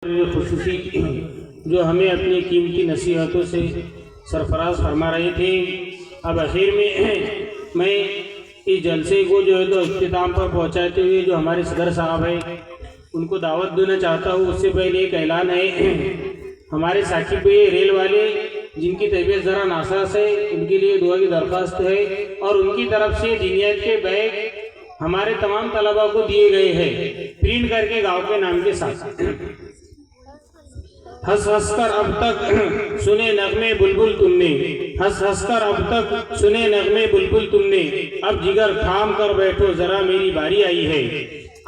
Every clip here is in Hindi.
मुकर्रर खुसूसी जो हमें अपनी कीमती नसीहतों से सरफराज फरमा रहे थे। अब आखिर में मैं इस जलसे को जो है तो इख्तिताम पर पहुंचाते हुए जो हमारे सदर साहब हैं उनको दावत देना चाहता हूँ। उससे पहले एक ऐलान है, हमारे साकिब रेल वाले जिनकी तबीयत ज़रा नासाज है उनके लिए दुआ की दरख्वास्त है और उनकी तरफ से दीनियत के बैग हमारे तमाम तलबा को दिए गए हैं प्रिंट करके गाँव के नाम के साथ। हंस हंस कर अब तक सुने नगमे बुलबुल तुमने, हंस हंस कर अब तक सुने नगमे बुलबुल तुमने, अब जिगर थाम कर बैठो जरा मेरी बारी आई है।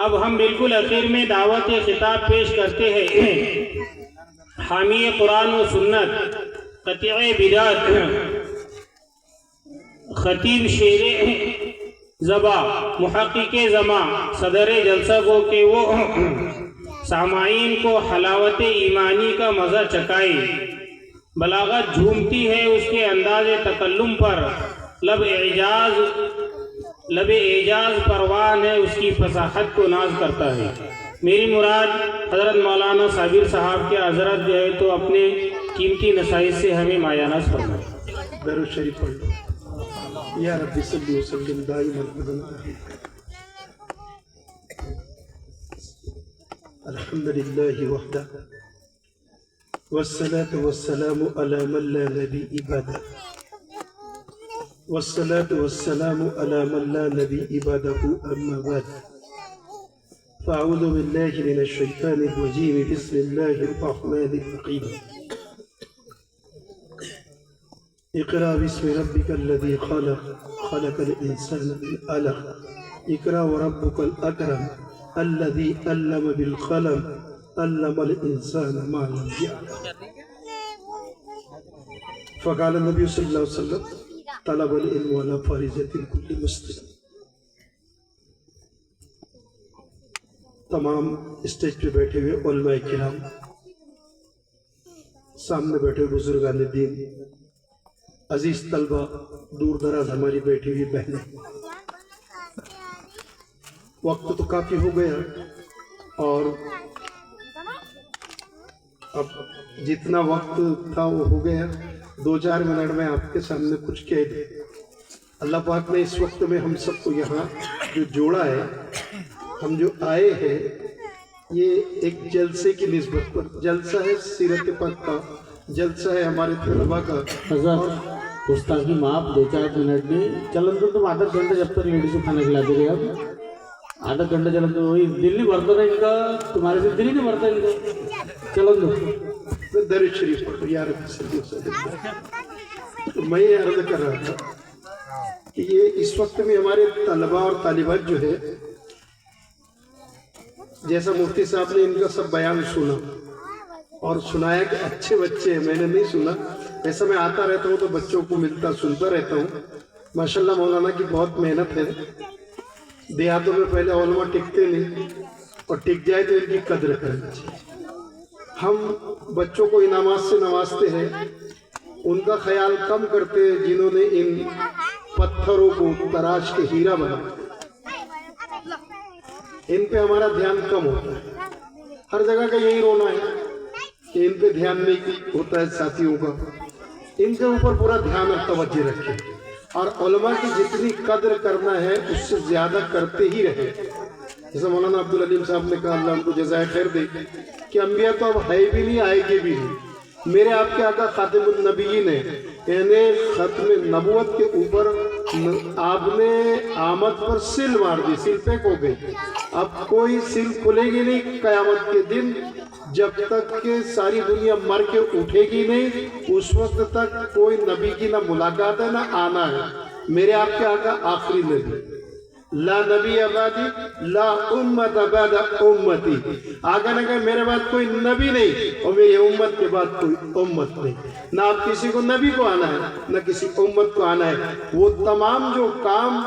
अब हम बिल्कुल आखिर में दावत खिताब पेश करते हैं। हामी कुरान व सुन्नत, क़तीअ बिदात, खतीब शेर ज़बा, मुहक़्क़िक़ ज़मा, सदर जलसा को के वो सामाईन को हलावत ईमानी का मज़ा चकाए। बलागत झूमती है उसके अंदाज़ तकल्लुम पर, लब एजाज परवान है उसकी फसाहत को नाज करता है। मेरी मुराद हज़रत मौलाना साबिर साहब के हज़रत जो है तो अपने कीमती नसाइस से हमें मायानाज़ फरमाए। दरूद शरीफ पढ़ लो। या रब्बी सल्ली व सल्लिम दाइमन अबदन अल्हम्दुलिल्लाहि वहदा वस्सलातु वस्सलामु अला मन ला नबी बअदा, वस्सलातु वस्सलामु अला मन ला नबी बअदहु अम्मा बाद। फ़अऊज़ु बिल्लाहि मिनश शैतानिर रजीम, बिस्मिल्लाहिर रहमानिर रहीम। इक़रा बिस्मि रब्बिकल लज़ी खलक़, खलक़ल इंसाना मिन अलक़, इक़रा व रब्बुकल अकरम, अल्लज़ी अल्लम बिल क़लम, अल्लमल इंसाना मा लम यअलम। फ़क़ाल नबी सल्लल्लाहु अलैहि वसल्लम, तलबुल इल्म अला फ़रीज़तिल कुल्लि मुस्लिम। तमाम स्टेज पे बैठे हुए उलमाए किराम, सामने बैठे बुजुर्गान दीन, अजीज तलबा, दूर दराज हमारी बैठी हुई बहनें, वक्त तो काफी हो गया और अब जितना वक्त था वो हो गया। 2-4 मिनट में आपके सामने कुछ कह दे। अल्लाह पाक ने इस वक्त में हम सबको यहाँ जो जोड़ा है, हम जो आए हैं, ये एक जलसे की निस्बत पर जलसा है, सीरत पाक का जलसा है, हमारे तलबा का। गुस्ताखी माफ 2-4 मिनट में चलन तो तुम आधा घंटा जब तक लेडीज को खाना खिला दे रहे अब आधा घंटा चलन तो वही दिल नहीं भरता ना इनका, तुम्हारे से दिल ही नहीं भरता इनका। चलन दो दरूद शरीफ पढ़ो यार। तो मैं ये अर्ज कर रहा था कि ये इस वक्त में हमारे तलबा और तालिबात जो है, जैसा मुफ्ती साहब ने इनका सब बयान सुना और सुनाया कि अच्छे बच्चे हैं, मैंने नहीं सुना, ऐसा मैं आता रहता हूँ तो बच्चों को मिलता सुनता रहता हूँ। माशाल्लाह मौलाना की बहुत मेहनत है। देहातों में पहले उलमा टिकते नहीं और टिक जाए तो इनकी कद्र करनी चाहिए। हम बच्चों को इनामात से नवाजते हैं, उनका ख्याल कम करते हैं जिन्होंने इन पत्थरों को तराश के हीरा बनाया। इन पे हमारा ध्यान कम होता है। हर जगह का यही रोना है कि इन पे ध्यान नहीं होता है साथियों का। इनके ऊपर पूरा ध्यान और तवज्जो रखें और उलमा की जितनी कद्र करना है उससे ज्यादा करते ही रहे। जैसे मौलाना अब्दुल अलीम साहब ने कहा, अल्लाह उनको जज़ाए खैर दे, कि अम्बिया तो अब है भी नहीं, आएगी भी नहीं। मेरे आपके आका खातिमुन नबीयीन है, यानी खत्म नबुवत के ऊपर आपने आमद पर सिल मार दी, सिल पैक हो गई। अब कोई सिल खुलेगी नहीं कयामत के दिन, जब तक के सारी दुनिया मर के उठेगी नहीं, उस वक्त तक कोई नबी की ना मुलाकात है ना आना है। मेरे आपके आका आखिरी नबी, ला नबी अबादी ला उम्मत बाद उम्मती। आगे न कहे मेरे बाद कोई नबी नहीं और मेरी उम्मत के बाद कोई उम्मत नहीं। ना आप किसी को नबी को आना है ना किसी उम्मत को आना है। वो तमाम जो काम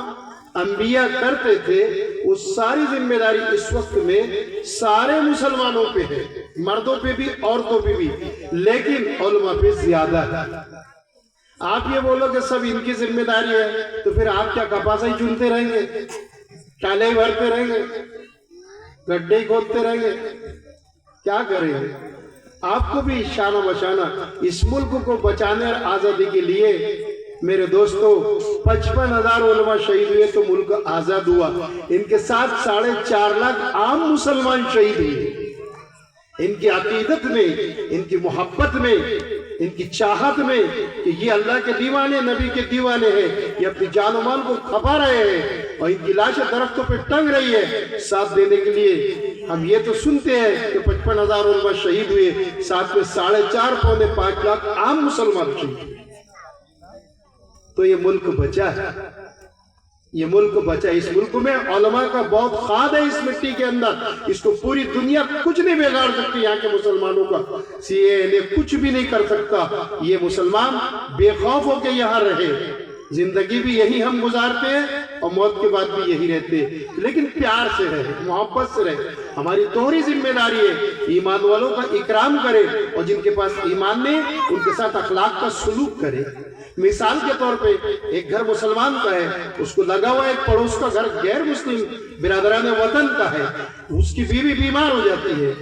अंबिया करते थे वो सारी जिम्मेदारी इस वक्त में सारे मुसलमानों पे है, मर्दों पे भी औरतों पे भी, लेकिन उलमा पे ज्यादा है। आप ये बोलो कि सब इनकी जिम्मेदारी है तो फिर आप क्या कपासा ही चुनते रहेंगे, टाले ही भरते रहेंगे, गड्ढे ही खोदते रहेंगे? क्या करेंगे? आपको भी शाना बशाना इस मुल्क को बचाने और आजादी के लिए मेरे दोस्तों 55,000 उलमा शहीद हुए तो मुल्क आजाद हुआ। इनके साथ 4.5 लाख आम मुसलमान शहीद हुए। इनकी अकीदत में, इनकी मोहब्बत में, इनकी चाहत में कि ये अल्लाह के दीवाने, नबी के दीवाने हैं, ये अपनी जान माल को खपा रहे हैं और इनकी लाशें दरख्तों पे टंग रही है साथ देने के लिए। हम ये तो सुनते हैं कि 55,000 उलमा शहीद हुए, साथ में 4.5 पौने 5 लाख आम मुसलमान शहीद हुए। तो ये मुल्क बचा है, ये मुल्क बचा। इस मुल्क में उलमा का बहुत खाद है इस मिट्टी के अंदर। इसको पूरी दुनिया कुछ नहीं बिगाड़ सकती। यहाँ के मुसलमानों का सीएए कुछ भी नहीं कर सकता। ये मुसलमान बेखौफ होकर यहाँ रहे, जिंदगी भी यही हम गुजारते हैं और मौत के बाद भी यही रहते हैं, लेकिन प्यार से रहे, मोहब्बत से रहे। हमारी दोहरी जिम्मेदारी है ईमान वालों का इकराम करे और जिनके पास ईमान नहीं उनके साथ अखलाक का सलूक करे। मिसाल के तौर पे एक घर मुसलमान का है, उसको लगा हुआ एक पड़ोस का घर गैर मुस्लिम बिरादरान वतन का है, उसकी बीवी बीमार हो जाती है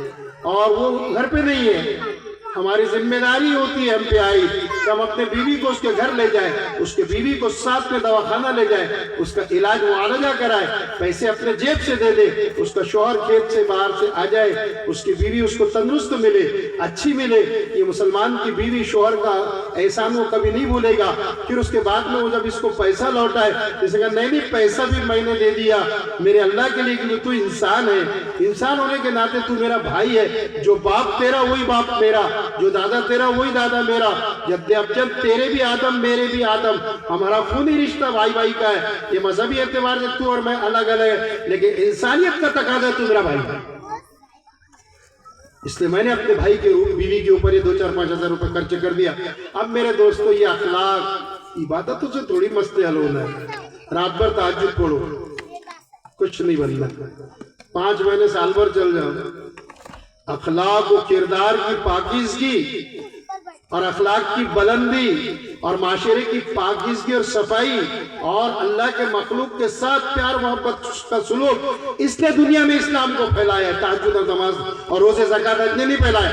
और वो घर पे नहीं है। हमारी जिम्मेदारी होती है हम पे आई कि हम अपने बीवी को उसके घर ले जाए, उसके बीवी को साथ में दवाखाना ले जाए, उसका इलाज मुआवजा कराए, पैसे अपने जेब से दे दे, उसका शौहर खेत से बाहर से आ जाए, उसकी बीवी उसको तंदुरुस्त मिले, अच्छी मिले। ये मुसलमान की बीवी शौहर का एहसान वो कभी नहीं भूलेगा। फिर उसके बाद में वो जब इसको पैसा लौटाए, जैसे कहा नहीं पैसा भी मैंने दे दिया मेरे अल्लाह के लिए, क्योंकि तू इंसान है, इंसान होने के नाते तू मेरा भाई है। जो बाप तेरा वही बाप मेरा, जो दादा तेरा वही दादा मेरा। जब तेरे भी आदम मेरे भी आदम, हमारा खूनी रिश्ता भाई भाई का है। ये मजहबी एतबार से तू और मैं अलग अलग है, लेकिन इंसानियत का तकाजा तू मेरा भाई है। इसलिए मैंने अपने भाई के बीवी के ऊपर ये 2-4-5 हजार रुपए खर्च कर दिया। अब मेरे दोस्तों ये अखलाक इबादतों से थोड़ी मस्ती हल होना है। रात भर तहज्जुद पढ़ो, कुछ नहीं बनना। 5 महीने साल भर चल जाओ। अखलाक व किरदार की पाकीज़गी और अखलाक की बुलंदी और माशरे की पाकीज़गी और सफाई और अल्लाह के मखलूक के साथ प्यार मोहब्बत का सुलूक, इसने दुनिया में इस्लाम को फैलाया है। तहज्जुद और नमाज और रोजे ज़कात ने नहीं फैलाया।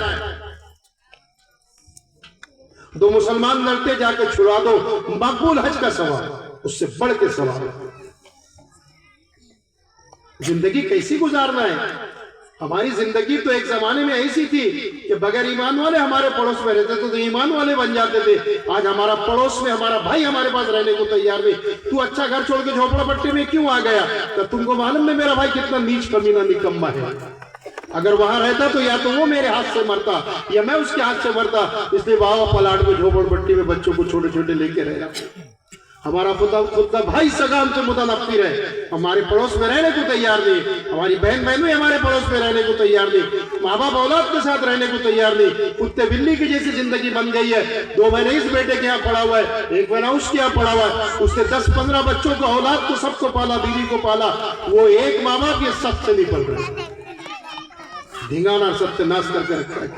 2 मुसलमान लड़ते जाके छुड़ा दो, मकबूल हज का सवाब, उससे बढ़ के सवाब। जिंदगी कैसी गुजारना है? हमारी जिंदगी तो एक जमाने में ऐसी थी कि बगैर ईमान वाले हमारे पड़ोस में रहते थे तो ईमान वाले बन जाते थे। आज हमारा पड़ोस में हमारा भाई हमारे पास रहने को तैयार नहीं। तू अच्छा घर छोड़ के झोपड़ा पट्टी में क्यों आ गया? तो तुमको मालूम नहीं मेरा भाई कितना नीच कमीना निकम्मा है। अगर वहां रहता तो या तो वो मेरे हाथ से मरता या मैं उसके हाथ से मरता। इसलिए बाबा पलाट में झोपड़ पट्टी में बच्चों को छोटे छोटे लेके रहेगा। हमारा खुद का भाई सगा हमसे मुतनफ्फिर है, हमारे पड़ोस में रहने को तैयार नहीं। हमारी बहन भी हमारे पड़ोस में रहने को तैयार नहीं। माँ बाप औलाद के साथ रहने को तैयार नहीं। कुत्ते बिल्ली की जैसी जिंदगी बन गई है। 2 महीने इस बेटे के यहाँ पड़ा हुआ है, 1 महीना उसके यहाँ पड़ा हुआ है। उसने 10-15 बच्चों को, औलाद को, सबको पाला, बीवी को पाला। वो एक माँ बाप ये सबसे नहीं पल रहे, धिंगाना सत्यानाश करके रखा है।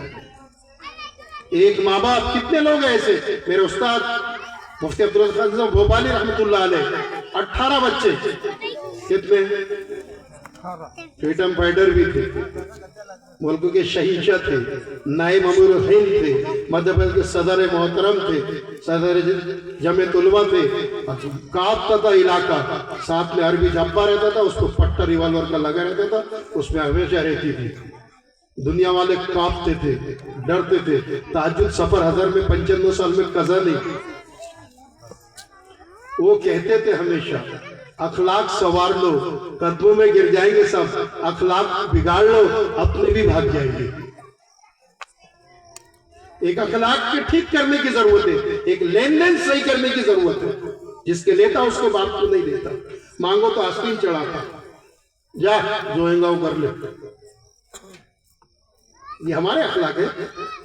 एक माँ बाप, कितने लोग हैं ऐसे? मेरे उस्ताद मुफ्ती अब्दुल खान भोपाली रहमतुल्लाह अलैह, 18 बच्चे। कितने? फ्रीडम फाइटर भी थे, मुल्क के शहीद थे, नाइब अमीर हिंद थे, मध्य प्रदेश के सदर मोहतरम थे, सदर जमीयत उलमा थे। कांपता था इलाका, साथ में अरबी झब्बा रहता था, उसको पट्टा रिवॉल्वर का लगा रहता था, उसमें हमेशा रहती थी। दुनिया वाले कांपते थे, डरते थे। तहज्जुद सफर हज़र में 95 साल में कज़ा नहीं। वो कहते थे हमेशा अखलाक संवार लो, कदमों में गिर जाएंगे सब, अखलाक बिगाड़ लो, अपने भी भाग जाएंगे। एक अखलाक के ठीक करने की जरूरत है, एक लेन देन सही करने की जरूरत है। जिसके लेता उसके बाप को नहीं देता, मांगो तो आस्तीन चढ़ाता, जा जोएंगा वो कर ले। ये हमारे अखलाक है।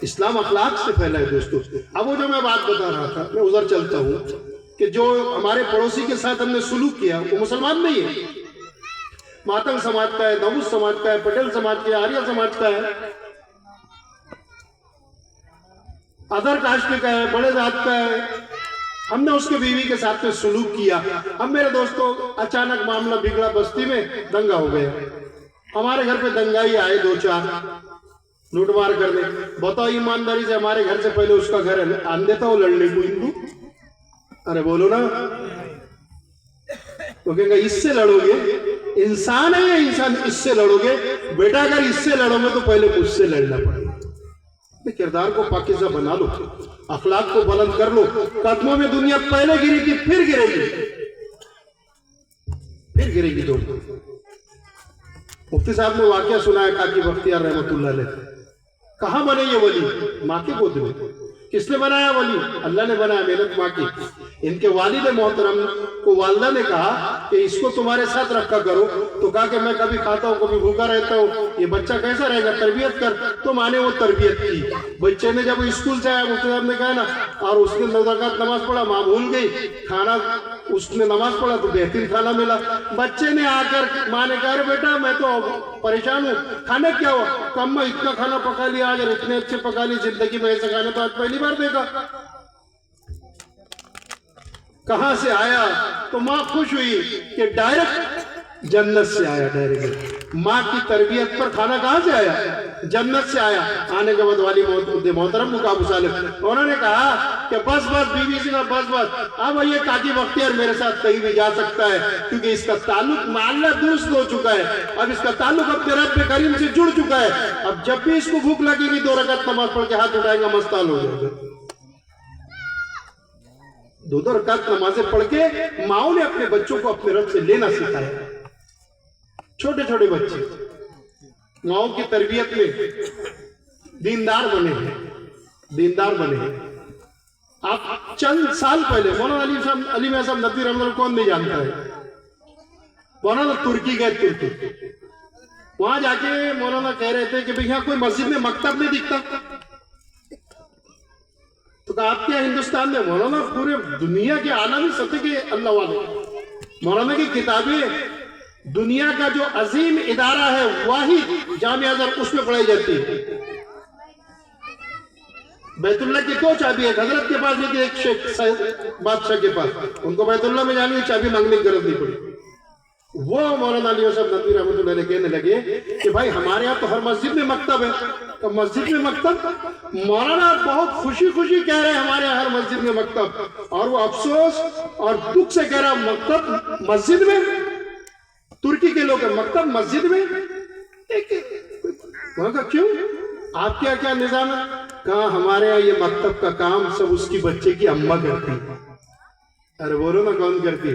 इस्लाम अखलाक से फैला है दोस्तों। अब वो जो मैं बात बता रहा था, मैं उधर चलता हूँ कि जो हमारे पड़ोसी के साथ हमने सुलूक किया वो मुसलमान नहीं है, मातंग समाज का है, दबूस समाज का है, पटेल समाज का है, आर्य समाज का है, अदर कास्ट का है, बड़े जात का है। हमने उसके बीवी के साथ में सुलूक किया। अब मेरे दोस्तों अचानक मामला बिगड़ा, बस्ती में दंगा हो गया। हमारे घर पे दंगाई आए 2-4, लूटमार करने। बताओ ईमानदारी से, हमारे घर से पहले उसका घर है, आन देता हूँ लड़ने को हिंदू? अरे बोलो ना। तो कहेंगे इससे लड़ोगे? इंसान है या इंसान, इससे लड़ोगे? बेटा अगर इससे लड़ोगे तो पहले मुझसे लड़ना पड़ेगा। किरदार को पाकीज़ा बना लो, अखलाक को बुलंद कर लो। कदमों में दुनिया पहले गिरी थी, फिर गिरेगी, फिर गिरेगी दो। मुफ्ती साहब ने वाकया सुनाया काकी बख्तियार रहमतुल्लाह अलैह। कहां बने ये वली? माँ के गोद में। किसने बनाया वली? अल्लाह ने बनाया, मेहनत माँ की। इनके वालिद मोहतरम को वालदा ने कहा कि इसको तुम्हारे साथ रखा करो। तो कहा कि मैं कभी खाता हूँ कभी भूखा रहता हूँ, ये बच्चा कैसा रहेगा, तरबियत कर। तो माने वो तरबियत की। बच्चे ने जब स्कूल से आया, मुफ्ती साहब ने कहा ना, और उसने 2 रकात नमाज पढ़ा, माँ भूल गई, खाना उसने नमाज पढ़ा तो बेहतरीन खाना मिला। बच्चे ने आकर माँ ने कहा, अरे बेटा मैं तो परेशान हूँ, खाना क्या हुआ? कम इतना खाना पका लिया आज, इतने अच्छे पका लिए, जिंदगी में ऐसे खाने तो आज पहली बार देखा। कहां से आया? तो माँ खुश हुई कि डायरेक्ट जन्नत से आया। डायरेक्ट माँ की तरबियत पर खाना कहां से आया? जन्नत से आया। आने के बाद वाली मोहतरम मुकाबू सालिब उन्होंने कहा कि बस बस बीवी से, बस बस अब ये काकी बख्तियार मेरे साथ कहीं भी जा सकता है, क्योंकि इसका ताल्लुक माल्ला दुरुस्त हो चुका है। अब इसका ताल्लुक अपने रब करीम से जुड़ चुका है। अब जब भी इसको भूख लगेगी 2 रकात नमाज पढ़ के हाथ उठाएगा, मस्ताल हो जाएगा। 2 रकात नमाजें पढ़ के माओ ने अपने बच्चों को अपने रब से लेना सिखाया। छोटे छोटे बच्चे माओ की तरबियत में दीनदार बने हैं, दीनदार बने हैं। आप चंद साल पहले मौलाना अली मियां साहब नदवी रहमतुल्लाह कौन नहीं जानता है? मौलाना तुर्की गए, तुर्की। वहां जाके मौलाना कह रहे थे कि भाई यहाँ कोई मस्जिद में मकतब नहीं दिखता। तो कहा आप क्या हिंदुस्तान में? मौलाना पूरे दुनिया के आलमी सतह के अल्लाह वाले। मौलाना की किताबें दुनिया का जो अजीम इदारा है वाहिद जामिया अज़हर, उसमें पढ़ाई जाती है। बैतुल्लाह की 2 चाबी है, हजरत के पास लेकिन एक शेख बादशाह के पास। उनको बैतुल्लाह में जाने की चाबी मांगने की जरूरत नहीं पड़ी। वो मौलाना अली साहब नदवी रहमतुल्लाह अलैह कहने लगे कि भाई हमारे यहाँ तो हर मस्जिद में मकतब है। तो मस्जिद में मकतब? मौलाना बहुत खुशी खुशी कह रहे हैं हमारे यहाँ हर मस्जिद में मकतब, और वो अफसोस और दुख से कह रहा मकतब मस्जिद में। तुर्की के लोग मकतब मस्जिद में। वहां का क्यों? आप क्या क्या निजाम है? कहा हमारे यहाँ ये मकतब का काम सब उसकी बच्चे की अम्मा करती है। अरे बोलो ना, कौन करती है?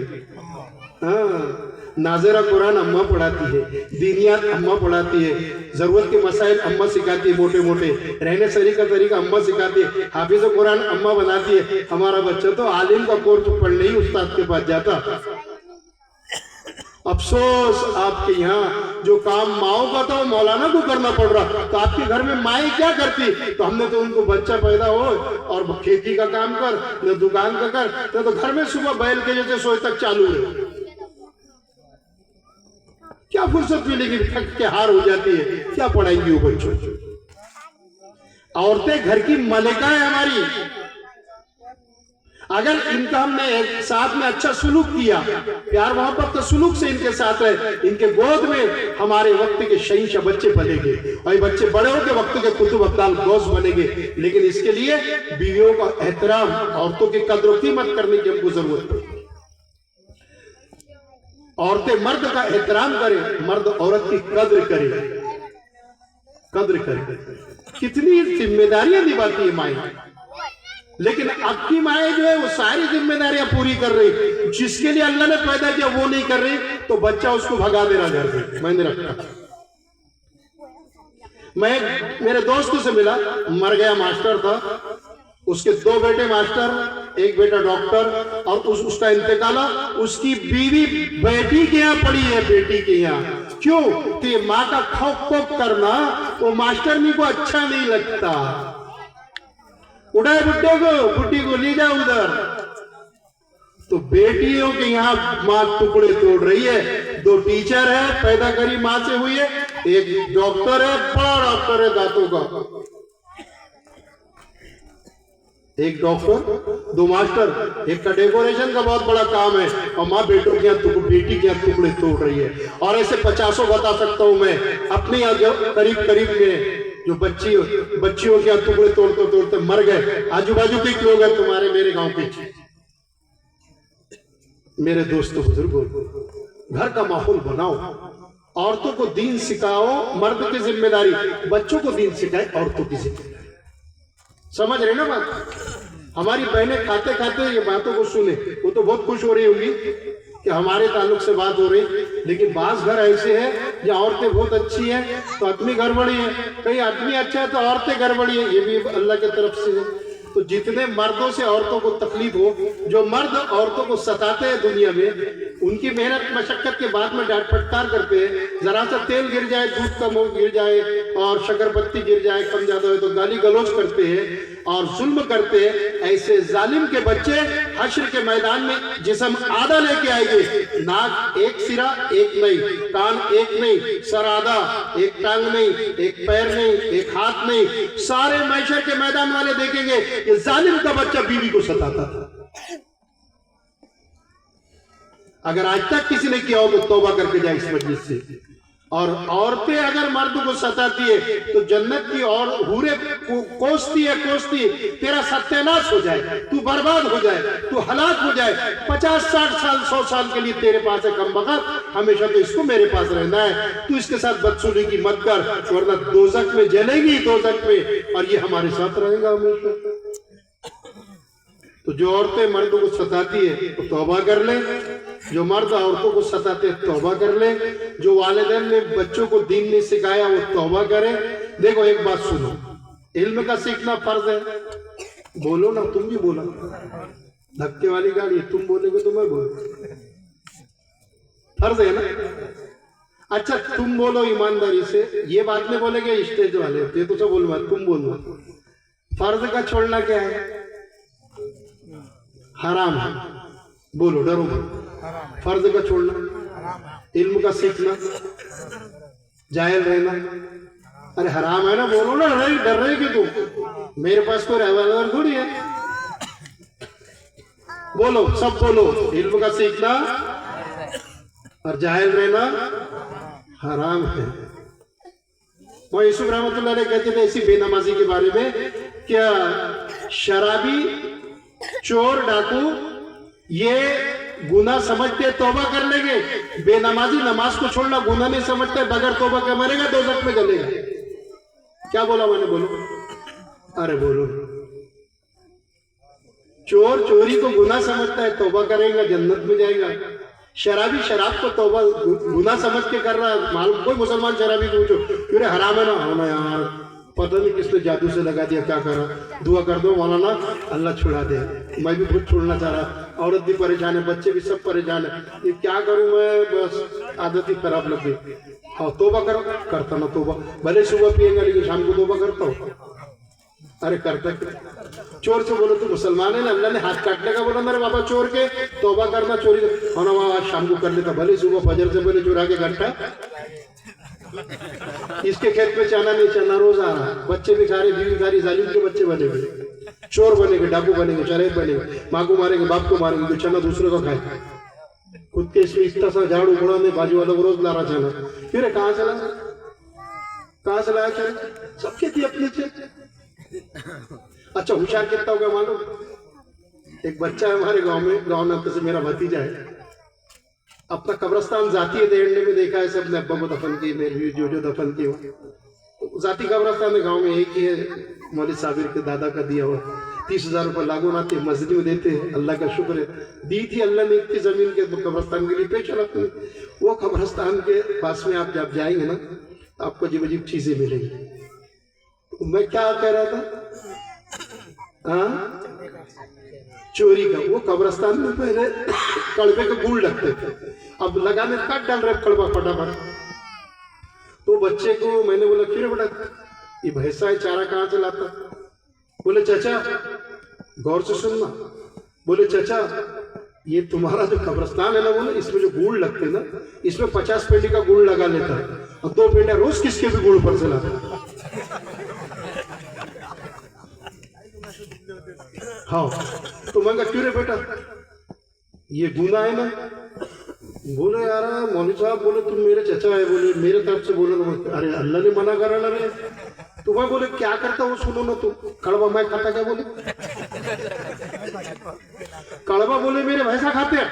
हाँ, नाज़िरा कुरान अम्मा पढ़ाती है, दीनियात अम्मा पढ़ाती है, जरूरत के मसाइल अम्मा सिखाती है, मोटे मोटे रहने सही का तरीका अम्मा सिखाती है, हाफिज कुरान अम्मा बनाती है। हमारा बच्चा तो आलिम का कोर्स पढ़ने ही उस्ताद के पास जाता। अफसोस आपके यहाँ जो काम माओ का था वो मौलाना को करना पड़ रहा। तो आपके घर में माएँ क्या करती? तो हमने तो उनको बच्चा पैदा हो और खेती का काम कर, न दुकान का कर, तो घर में सुबह बैल के जैसे सोए तक चालू है। क्या फुर्सत मिलेगी? थक के हार हो जाती है, क्या पढ़ाएंगी वो बच्चों? औरतें घर की मलिका है हमारी। अगर इनका हमने एक साथ में अच्छा सुलूक किया, प्यार मोहब्बत का सुलूक से इनके साथ है, इनके गोद में हमारे वक्त के शहींशाह बच्चे बनेंगे, और ये बच्चे बड़े होकर वक्त के कुतुब अब्दाल गौस बनेंगे। लेकिन इसके लिए बीवियों का एहतराम, औरतों की कद्र कीमत करने की हमको जरूरत है। औरतें मर्द का एहतराम करें, मर्द औरत की कद्र करे, कद्र करे। कितनी जिम्मेदारियां निभाती है माएँ, लेकिन अब की माएँ जो है वो सारी जिम्मेदारियां पूरी कर रही। जिसके लिए अल्लाह ने पैदा किया वो नहीं कर रही, तो बच्चा उसको भगा दे रहा घर से। मैंने रखा, मैं मेरे दोस्तों से मिला, मर गया मास्टर था, उसके 2 बेटे मास्टर, एक बेटा डॉक्टर, और उसका इंतकाल, उसकी बीवी बेटी के यहाँ पड़ी है, बेटी के यहाँ। क्यों? कि माँ का खौफ खौफ करना वो मास्टरनी को अच्छा नहीं लगता। उठाए बुड्ढे को, बुड्ढी को ले जाओ उधर। तो बेटियों के यहाँ माँ टुकड़े तोड़ रही है। 2 टीचर है, पैदा करी माँ से हुई है, एक डॉक्टर है, बड़ा डॉक्टर है दांतों का, एक डॉक्टर, 2 मास्टर, एक का डेकोरेशन का बहुत बड़ा काम है, और माँ बेटों के यहाँ बेटी के यहाँ टुकड़े तोड़ रही है। और ऐसे 50 बता सकता हूं मैं अपने यहाँ करीब करीब में जो बच्चियों के टुकड़े तोड़ते तोड़ते मर गए। आजू बाजू के लोग हैं तुम्हारे, मेरे गांव के। मेरे दोस्तों बुजुर्गों, घर का माहौल बनाओ, औरतों को दीन सिखाओ, मर्द की जिम्मेदारी, बच्चों को दीन सिखाए, औरतों की जिम्मेदारी। समझ रहे ना बात? हमारी बहनें खाते खाते ये बातों को सुने, वो तो बहुत खुश हो रही होंगी कि हमारे ताल्लुक से बात हो रही। लेकिन बास घर ऐसे है जहाँ औरतें बहुत अच्छी हैं तो आदमी गड़बड़ी है, कहीं आदमी अच्छा है तो औरतें गड़बड़ी है, ये भी अल्लाह की तरफ से है। तो जितने मर्दों से औरतों को तकलीफ हो, जो मर्द औरतों को सताते हैं दुनिया में, उनकी मेहनत मशक्कत के बाद में डांट फटकार करते हैं। जरा सा तेल गिर जाए, दूध कम हो गिर जाए और शक्कर गिर जाए कम ज्यादा हो तो गाली गलौज करते हैं और जुल्म करते हैं। ऐसे जालिम के बच्चे हश्र के मैदान में जिस्म आधा लेके आएंगे। नाक एक सिरा एक नहीं, कान एक नहीं, सर आधा, एक टांग नहीं, एक पैर नहीं, एक हाथ नहीं, सारे मैशर के मैदान वाले देखेंगे ये जालिम का बच्चा बीवी को सताता था। अगर आज तक किसी ने किया हो तो तौबा करके जाए इस मजलिस से। और औरतें अगर मर्द को सताती है तो जन्नत की और हूरे कोसती है, तेरा सत्यानाश हो जाए, तू बर्बाद हो जाए, तू हलाक हो जाए। 50 60 साल 100 साल के लिए तेरे पास है कम वक्त, हमेशा तो इसको मेरे पास रहना है, तू इसके साथ बदसलूकी मत कर वरना दोजख में जलेगी, दोजख में, और ये हमारे साथ रहेगा हमेशा। तो जो औरतें मर्दों को सताती है तो तौबा कर ले, जो मर्द औरतों को सताते तौबा कर ले, जो वालिदैन ने बच्चों को दीन नहीं सिखाया वो तौबा करे। देखो एक बात सुनो, इल्म का सीखना फर्ज है। बोलो ना, तुम भी बोलो, धक्के वाली गाड़ी तुम बोलोगे तो मैं बोलूं, फर्ज है ना। अच्छा तुम बोलो ईमानदारी से, ये बात नहीं बोलेगे स्टेज वाले, ये तो सब बोलना, तुम बोलो फर्ज का छोड़ना क्या है? हराम है। बोलो, डरो मत। फर्ज का छोड़ना, इल्म का सीखना, जाहिल रहना, अरे हराम है ना, बोलो ना, डर रहे कि तुम? मेरे पास कोई रिवॉल्वर थोड़ी है। बोलो, सब बोलो, इल्म का सीखना और जाहिल रहना हराम है। वो यूसुफ रहमतुल्लाह अलैह कहते थे इसी बेनमाजी के बारे में, क्या शराबी, चोर, डाकू ये गुनाह समझते तौबा कर लेंगे, बेनमाजी नमाज को छोड़ना गुनाह नहीं समझते, बगैर तौबा के मरेगा, दोजख में जलेगा। क्या बोला मैंने? बोलो, अरे बोलो। चोर चोरी को गुनाह समझता है, तौबा करेगा जन्नत में जाएगा। शराबी शराब को तौबा गुनाह समझ के कर रहा है। मालूम कोई मुसलमान शराबी पूछो क्यों हराम है ना, होना यार पता नहीं किसने जादू से लगा दिया, क्या करा, दुआ कर दो मौलाना अल्लाह छुड़ा दे। मैं भी खुद छोड़ना चाह रहा, औरत भी परेशान है, बच्चे भी सब परेशान है, ये क्या करूं मैं, बस आदत ही खराब लग गई। हाँ तौबा करो, करता ना तौबा, भले सुबह पिएगा लेकिन शाम को तौबा करता हूँ। अरे करता चोर से बोलो तो मुसलमान है ना, अल्लाह ने हाथ काटने का बोला मेरे बाबा चोर के, तौबा करना, चोरी होना वहां आज शाम को कर लेता, भले सुबह फजर से पहले चुरा के घंटा। इसके खेत में चना नहीं, चना रोज आ रहा, बच्चे भी खा रहे, बीवी खा रही, जालिम के बच्चे बनेंगे, चोर बनेंगे, डाकू बनेंगे, चरेब बनेंगे, माँ को मारेंगे, बाप को मारेंगे, तो चना दूसरे को खाए। खुद के इसमें इतना सा झाड़ू उड़ाने, बाजू वालों को रोज ला रहा चना, फिर कहाँ से लाया चना? सब खेती अपनी थे। अच्छा होशियार कितना हो गया मालूम? एक बच्चा है हमारे गांव में से मेरा भतीजा है, अपना कब्रस्तान जाती देने में देखा है, सबने अब्बा को दफन की, मेरी जो दफन की हो, जाती कब्रस्तान गांव में एक ही है, मौलवी साबिर के दादा का दिया हुआ, 30,000 रुपये लागू नाते मस्जिद में देते हैं, अल्लाह का शुक्र है, दी थी अल्लाह ने इतनी जमीन के कब्रस्तान के लिए पेश रखते हैं। वो कब्रस्तान के पास में आप जब जाएंगे ना आपको अजीब अजीब चीजें मिलेंगी। मैं क्या कह रहा था, हाँ चोरी का, वो कब्रस्तान में पहले कड़वे के गुड़ लगते थे, अब लगाने काट डाल रहे कड़वा फटाफट। तो बच्चे को मैंने बोला फिर बेटा ये भैंसा है, चारा कहाँ से लाता? बोले चाचा गौर से सुनना, बोले चाचा ये तुम्हारा जो कब्रस्तान है ना, बोले इसमें जो गुड़ लगते ना, इसमें 50 पेटी का गुड़ लगा लेता है और 2 पेटियां रोज किसके भी गुड़ पर से लाता। हाँ तो मैं कहा क्यों रे बेटा ये गुनाह है ना? बोले यार मौलवी साहब, बोले तुम मेरे चचा है, बोले मेरे तरफ से बोले तो, अरे अल्लाह ने मना करा ना रे, तो मैं बोले क्या करता वो सुनो ना तुम। कड़वा मैं खाता क्या बोले? कड़वा बोले मेरे भैंसा खाते हैं।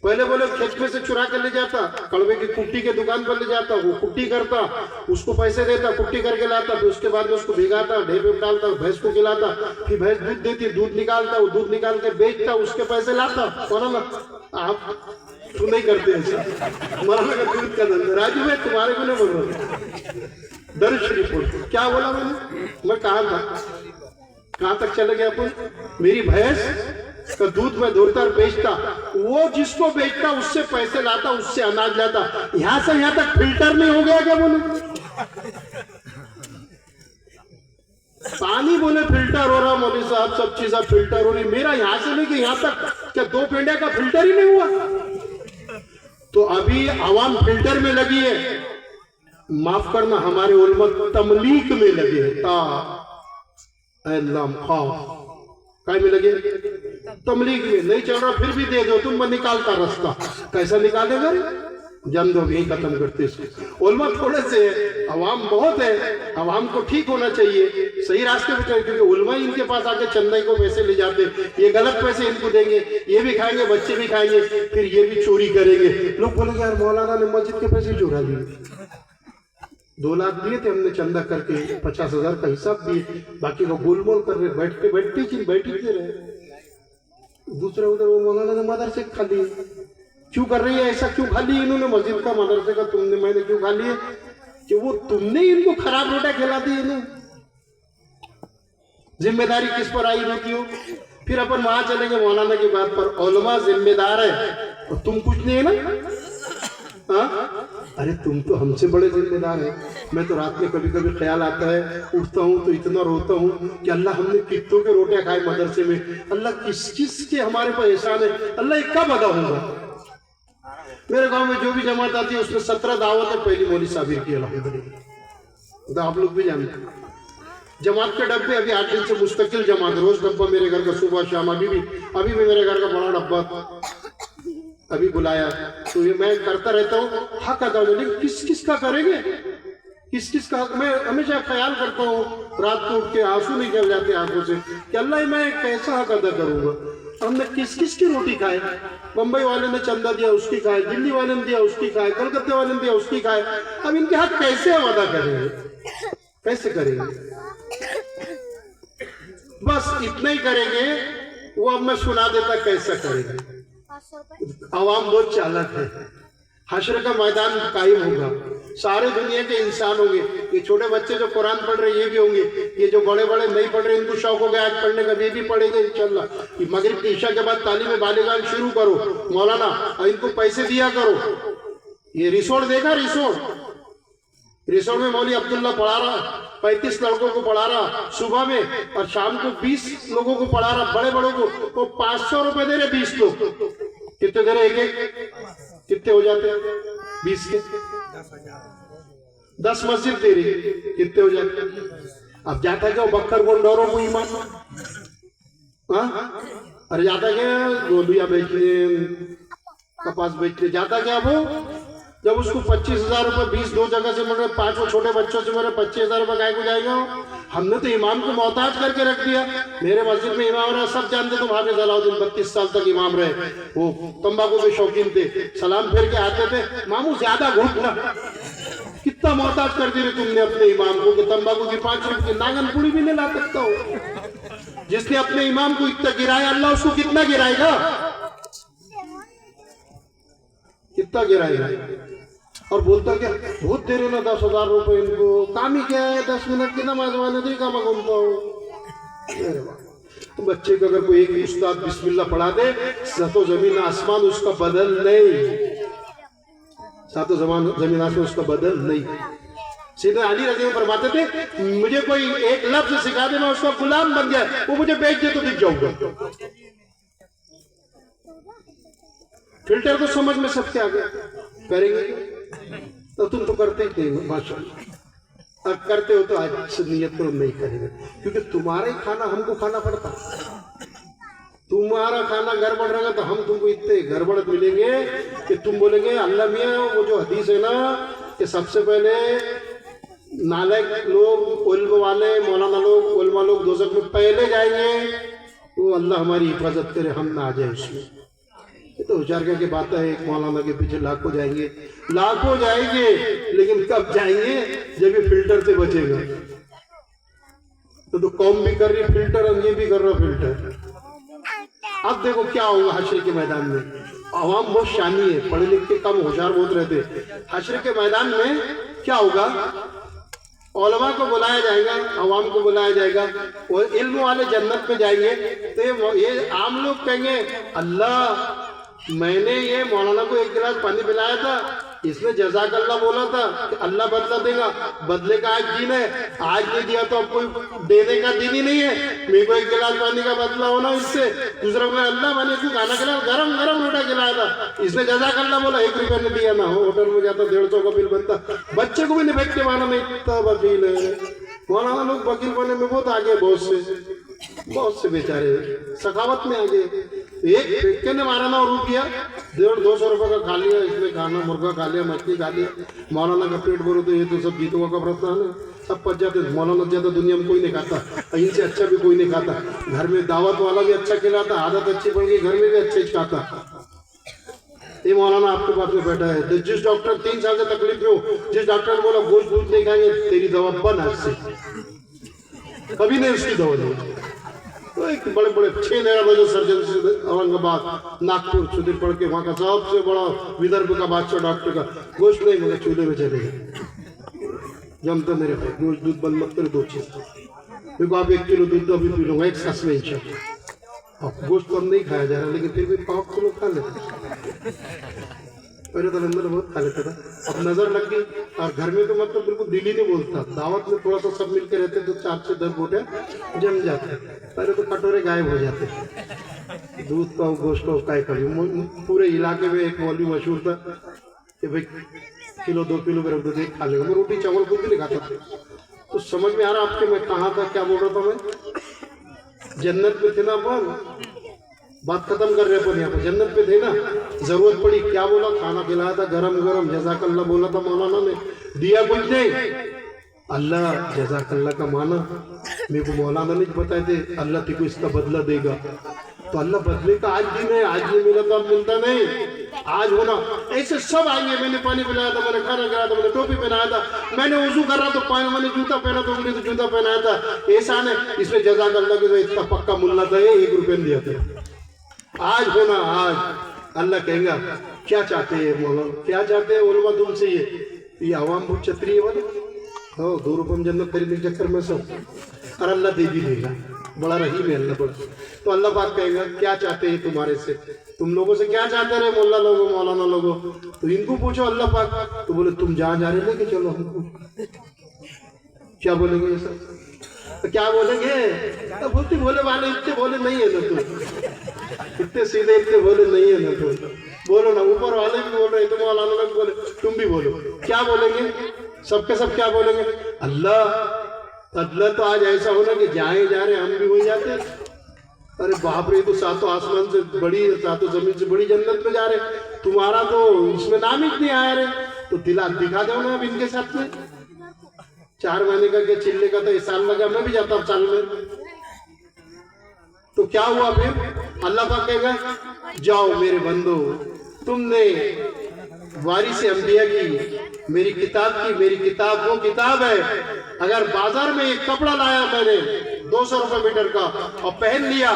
पहले बोले खेत में से चुरा कर ले जाता, कड़वे की कुट्टी के दुकान पर ले जाता, वो कुट्टी करता, उसको पैसे देता, कुट्टी करके लाता, फिर उसके बाद में उसको भिगाता, ढेपे में डालता, भैंस को खिलाता, फिर भैंस दूध देती, दूध निकालता, वो दूध निकाल के बेचता, उसके पैसे लाता। बोला आप तो नहीं करते ऐसा, मौलाना का दूध का धंधा। राजू भाई तुम्हारे को नहीं बोल रहा। दर्श रिपोर्ट क्या बोला मैंने? मैं कहाँ तक चले गया अपन? मेरी भैंस का दूध में धोता और बेचता, वो जिसको बेचता उससे पैसे लाता, उससे अनाज लाता। यहां से यहां तक फिल्टर नहीं हो गया क्या बोले? पानी बोले फिल्टर हो रहा मौलवी साहब, सब चीजें फिल्टर हो रही। मेरा यहां से लेके यहां तक क्या 2 पेंडे का फिल्टर ही नहीं हुआ? तो अभी आवाम फिल्टर में लगी है। माफ करना, हमारे उलमा तमलीक में लगे हैं। काय में लगे? तमलीग में। नहीं चल रहा फिर भी दे दो, तुम मैं निकालता रास्ता। कैसा निकालेगा? जन दो, यही खत्म करते इसको। उलमा थोड़े से, अवाम बहुत है, अवाम को ठीक होना चाहिए, सही रास्ते पे चले, क्योंकि उलमा इनके पास आके चंदा को पैसे ले जाते, ये गलत पैसे इनको देंगे, ये भी खाएंगे, बच्चे भी खाएंगे, फिर ये भी चोरी करेंगे। लोग बोलेंगे यार मौलाना ने मस्जिद के पैसे चुरा लिए। 2 लाख दिए थे हमने चंदा करके, 50,000 का हिसाब दिए, बाकी वो गोलमोल कर रहे, बैठते रहे। दूसरे उधर वो मौलाना ने मदरसे खा लिए। क्यों कर रही है ऐसा? क्यों खा ली इन्होंने मस्जिद का, मदरसे का? तुमने, मैंने क्यों खा लिए? कि वो तुमने इनको खराब रोटा खिला दी। इन्हें जिम्मेदारी किस पर आई होती हो? फिर अपन वहां चलेंगे मौलाना की बात पर। उलमा जिम्मेदार है और तुम कुछ नहीं है ना। अरे तुम तो हमसे बड़े जिम्मेदार है। मैं तो रात में कभी कभी ख्याल आता है, उठता हूँ तो इतना रोता हूँ कि अल्लाह हमने कितनों के रोटियां खाए मदरसे में, अल्लाह किस किस के हमारे पर एहसान है, अल्लाह ये कब अदा होगा? मेरे गांव में जो भी जमात आती है उसमें 17 दावतें पहली मौली साबिर की अल्हम्दुलिल्लाह। तो आप लोग भी जानते हैं जमात के डब्बे अभी 8 दिन से मुस्तकिल जमात, रोज डब्बा मेरे घर का सुबह शाम। अभी भी मेरे घर का बड़ा डब्बा अभी बुलाया, तो ये मैं करता रहता हूँ। हक अदा हो, लेकिन किस किस का करेंगे? किस किस का? मैं हमेशा ख्याल करता हूँ, रात को उठ के आंसू निकल जाते आंखों से कि अल्लाह मैं कैसा हक अदा करूंगा? हमने किस किस की रोटी खाए? मुंबई वाले ने चंदा दिया उसकी खाए, दिल्ली वाले ने दिया उसकी खाए, कलकत्ते वाले ने दिया उसकी खाए। अब इनके हक कैसे हम अदा करेंगे? कैसे करेंगे? बस इतना ही करेंगे। वो अब मैं सुना देता कैसा करेंगे। आवाम बहुत चालाक है। हश्र का मैदान कायम होगा, सारे दुनिया के इंसान होंगे। ये छोटे बच्चे जो कुरान पढ़ रहे ये भी होंगे, ये जो बड़े बड़े नहीं पढ़ रहे इनको शौक हो गया आज पढ़ने का, ये भी पढ़ेंगे इंशाल्लाह। मगरिब की इशा के बाद तालीम बालिगान शुरू करो मौलाना, और इनको पैसे दिया करो। ये रिसोर्ट देखा, रिसोर्ट में मौली अब्दुल्ला पढ़ा रहा, 35 लड़कों को पढ़ा रहा सुबह में, और शाम को 20 लोगों को पढ़ा रहा, बड़े बड़ों को। वो 500 रुपए दे रहे 20 लोग। कितने दे रहे? एक कितने हो जाते हैं? 20 के 10 मस्जिद दे रही, कितने हो जाते हैं? अब जाता क्या बक्कर गोंडोरों को ईमान? अरे जाता क्या गोलियां बेचने, कपास बेचने जाता क्या वो? जब उसको 25,000 रुपए 20 दो जगह से मिल रहे, 5 छोटे बच्चों से मेरे 25,000 रुपए गाय को जाएगा। हमने तो इमाम को मोहताज करके रख दिया। मेरे मस्जिद में इमाम रहा, सब जानते तुम हाफिज अलाउद्दीन 32 साल तक इमाम रहे, वो तंबाकू के शौकीन थे, सलाम फेर के आते थे, मामू ज्यादा घूमना। कितना मोहताज कर दिया तुमने अपने इमाम को कि तंबाकू की 5 रुपए की नागन पूरी भी नहीं ला सकता हो। जिसने अपने इमाम को इतना गिराया, अल्लाह उसको कितना गिराएगा? कितना गिराएगा? और बोलता क्या बहुत दे रहे ना 10,000 रुपए इनको, काम ही क्या है? 10 मिनट की नमाज वाले नहीं काम घूमता हूँ। तो बच्चे को अगर कोई एक उस्ताद बिस्मिल्लाह पढ़ा दे, सातों जमीन आसमान उसका बदल नहीं, सातों जमीन आसमान उसका बदल नहीं। सीधे अली रज़ी अल्लाह फरमाते थे, मुझे कोई एक लफ्ज सिखा दे, मैं उसका गुलाम बन गया, वो मुझे बेच दे तो दिख जाऊंगा। फिल्टर तो समझ में सबके आ गया। करेंगे तो तुम तो करते ही थे माशाअल्लाह। अब करते हो तो आज से नियत तो नहीं करेंगे, क्योंकि तुम्हारा ही खाना हमको खाना पड़ता। तुम्हारा खाना गड़बड़ रहेगा तो हम तुमको इतने गड़बड़ मिलेंगे कि तुम बोलेंगे अल्लाह मियाँ वो जो हदीस है ना कि सबसे पहले नालायक लोग, उल्म वाले, मौलाना लोग, उल्मा लोग दोज़ख में पहले जाएंगे, तो अल्लाह हमारी हिफाजत करे, हम ना आ जाए उसमें। ये तो विचार की बात है, एक मौलाना के पीछे लाखों जाएंगे, लाखों जाएंगे, लेकिन कब जाएंगे जब ये फिल्टर से बचेगा। तो कौम भी कर रही फिल्टर और ये भी कर रहा फिल्टर। अब देखो क्या होगा हश्र के मैदान में। अवाम बहुत शानी है, पढ़े लिखे के कम होशियार बहुत रहते। हश्र के मैदान में क्या होगा, उलमा को बुलाया जाएगा, अवाम को बुलाया जाएगा, और इल्म वाले जन्नत में जाएंगे। तो ये आम लोग कहेंगे, अल्लाह मैंने ये मौलाना को एक गिलास पानी पिलाया था, इसने जज़ाक अल्लाह बोला था कि अल्लाह बदला देगा, बदले का आज दिन है, आज नहीं दिया तो अब कोई देने का दिन ही नहीं है, मेरे को एक गिलास पानी का बदला होना इससे। दूसरा बोला, अल्लाह मैंने इसको खाना खिलाया, गरम गरम रोटा खिलाया था, इसने जज़ाक अल्लाह बोला, 1 रुपया ने दिया ना हो, होटल में जाता 150 का बिल बनता, बच्चे को भी नहीं फेंक के माना नहीं, इतना वकील है। मौलाना लोग वकील बनने में बहुत आगे, बहुत से बेचारे सखावत में आगे। एक फेंके ने मारा ना, रुपया 150-200 रुपये का खा लिया, इसमें खाना मुर्गा खा लिया, मछली खा लिया, मौलाना का पेट भरो तो ये तो सब गीतों का प्रस्थान है, सब पच जाते। मौलाना ज्यादा दुनिया में कोई नहीं खाता, इनसे अच्छा भी कोई नहीं खाता। घर में दावत वाला भी अच्छा खिलाता, आदत अच्छी पड़ गई, घर में भी अच्छे खाता। ये मौलाना आपके पास में बैठा है, जिस डॉक्टर 3 साल से तकलीफ में हो, जिस डॉक्टर ने बोला गोश्त दूध नहीं खाएंगे, तेरी दवा बन आज से, कभी नहीं उसकी दवा दी। तो एक बड़े बड़े 6 नैरोलॉजी सर्जन से औरंगाबाद, नागपुर, सुधीर पढ़ के वहाँ का सबसे बड़ा विदर्भ का बादशाह डॉक्टर का, गोश्त नहीं मगर चूल्हे में चले गए, जमता मेरे भाई, गोश्त दूध बंद मत करे, 2 चीज देखो, आप 1 किलो दूध अभी पी लूंगा, एक सांस में इंशाल्लाह। गोश्त कम नहीं खाया जा रहा, लेकिन फिर भी 5 किलो खा लेते। पहले तो अंदर बहुत खा लेता था, अब नजर लग गई, और घर में तो मतलब बिल्कुल दिल ही नहीं बोलता। दावत में थोड़ा सा सब मिलके रहते तो 4 से 10 बोटे जम जाते, पहले तो कटोरे गायब हो जाते। दूध का गोश्त का काय कभी, पूरे इलाके में एक मौलवी मशहूर था कि भाई किलो 2 किलो मेरा दूध एक खा लेगा, मैं रोटी चावल कुछ भी नहीं खाता था। तो समझ में आ रहा आपके मैं कहाँ था, क्या बोल रहा था मैं, जन्नत में थे ना अपन, बात खत्म कर रहे अपन यहाँ पर, जन्नत पे थे ना, जरूरत पड़ी क्या बोला, खाना खिलाया था गरम गरम, जज़ाकल्लाह बोला था मौलाना ने, दिया कुछ नहीं, अल्लाह जज़ाकल्लाह का माना। मेरे को मौलाना ने बताए थे अल्लाह तेको इसका बदला देगा, तो अल्लाह बदले का आज दिन है, आज नहीं मिला तो अब मिलता नहीं, आज होना। ऐसे सब आएंगे, मैंने पानी पिलाया था, मैंने खाना खाया था, मैंने टोपी पहनाया था, मैंने वजू कर रहा तो पानी, मैंने जूता पहना तो मैंने तो जूता पहनाया था, ऐसा नहीं इसमें जज़ाकल्लाह के इतना पक्का मुल्ला था, 1 रुपया दिया था। आज होना, आज अल्लाह कहेगा क्या चाहते हैं मौलाना, क्या चाहते हैं उलमा तुमसे, ये आवाम बहुत छतरी है वाले, हो 2 रुपये में जन्नत खरीदने के चक्कर में सब, और अल्लाह दे भी देगा, बड़ा रहीम है अल्लाह बड़ा। तो अल्लाह पाक कहेगा क्या चाहते हैं तुम्हारे से, तुम लोगों से क्या चाहते रहे मोल्ला लोगों, मौलाना लोगों, तो इनको पूछो अल्लाह पाक। तो बोले तुम जहाँ जा रहे थे कि चलो हमको, क्या बोलेंगे ये सब, तो क्या बोलेंगे, तो बोलते भोले वाले इतने भोले नहीं है ना, तुम इतने सीधे इतने भोले नहीं है ना, तुम बोलो ना, ऊपर वाले भी बोल रहे, तुम मौलाना लोग बोले, तुम भी बोलो, क्या बोलेंगे, सबके सब क्या बोलेंगे, अल्लाह। अल्लाह तो आज ऐसा होना कि जहाँ जा रहे हम भी वही जाते, अरे बाप रे, तो 7 आसमान से बड़ी, 7 जमीन से बड़ी जन्नत में जा रहे, तुम्हारा तो इसमें नाम ही नहीं आया रे, तो दिखा दो ना अब इनके साथ में। 4 महीने का क्या चिल्ले का तो साल लगा, मैं भी जाता हूँ साल में। तो क्या हुआ फिर, अल्लाह पाक कहेगा जाओ मेरे बंदो, तुमने वारिस अंबिया की, मेरी किताब की, मेरी किताब वो किताब है, अगर बाजार में एक कपड़ा लाया मैंने 200 रुपए मीटर का और पहन लिया,